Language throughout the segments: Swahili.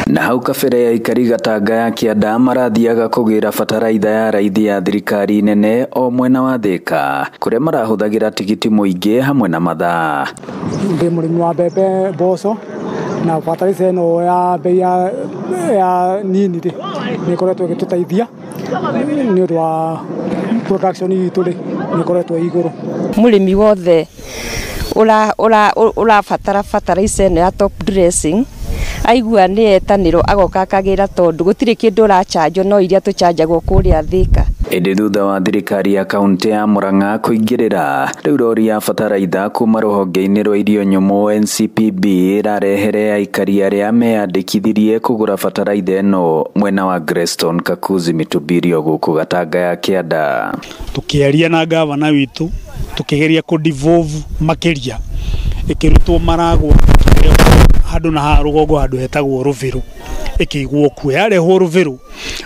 Na hau kabere aikari Gatanga ya Kianda marathiaga kugira bataraitha ya raithi ya thirikari nene o mwena wa Thika kuria marahuthagira tigiti muingi hamwe na mathaa. Ndi murimi wa mbembe, mboco na bataraitha ino ya bei ya nini ni koretwo igituteithia ni undu wa production itu ni koretwo iguru. Murimi wothe ula bataraitha ino ya top dressing aigua ni etaniro agoka akagira tondu gutire kindu urachanjo no iria tuchanjagwo kuria Thika. Indi thutha wa thirikari ya kaunti ya Murang'a kuingirira riu rori ya bataraitha kuma ruhonge-ini rwa irio nyumu NCPB irarehere aikari aria meyandikithirie kugura bataraitha ino mwena wa Grestone Kakuzi Mitubirio guku Gatanga ya Kianda. Tukiaria na gavana witu tukigeria ku devolve makiria ikirutwo Maragwa handu na harugongo handu hetagwo Ruviru ikigwo ku yarehwo Ruviru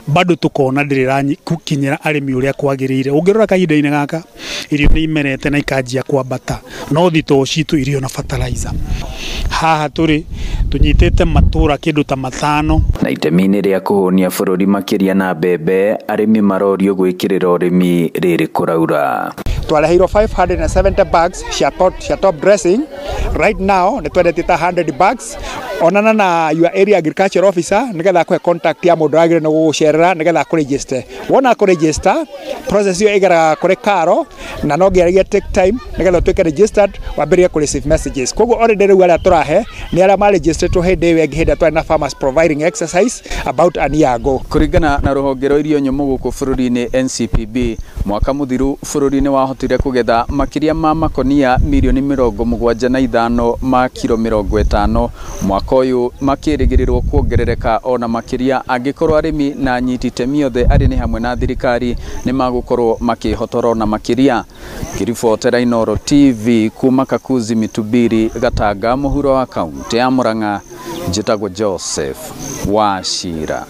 bado tukona ndiriranyi kukinyira arimi uria kwagirire. Ungirora kahinda-ini gaka irio ni imerete na ikanjia kwambata no thito citu irio na fertilizer. Haha turi tunyitete matura kindu ta matano na itemi-ini ria kuhunia bururi makiria na mbembe arimi marorio gwikirira urimi riri kuraura. Twalehiro 570 bags cia top dressing. Right now ni twendetita 100 bags. Onana na your area agriculture officer nigetha kwe contact ya mundu agire no gucerera nigetha ku register. Wona ku register process yo igara kuri karo na no geragia take time nigetha twike registered wambirie ku receive messages. Koguo already riu ala turahe ni ala ma register to hede we giheda twa na farmers providing exercise about a year ago. Kuringana na ruhonge rwa irio nyumu guku bururi-ini NCPB mwaka muthiru bururi-ini wahotire kugetha makiria ma makonia milioni 75 ma kilo 50 mwaka uyu makirigirirwo kuongerereka ona makiria angikorwo arimi na nyiti temi othe ari ni hamwe na thirikari ni magukorwo makihotoro na makiria. Kiribotera Inooro TV kuma Kakuzi Mitubiri Gatanga muhuro wa kaunti ya Murang'a. Njitagwo Joseph Wachira.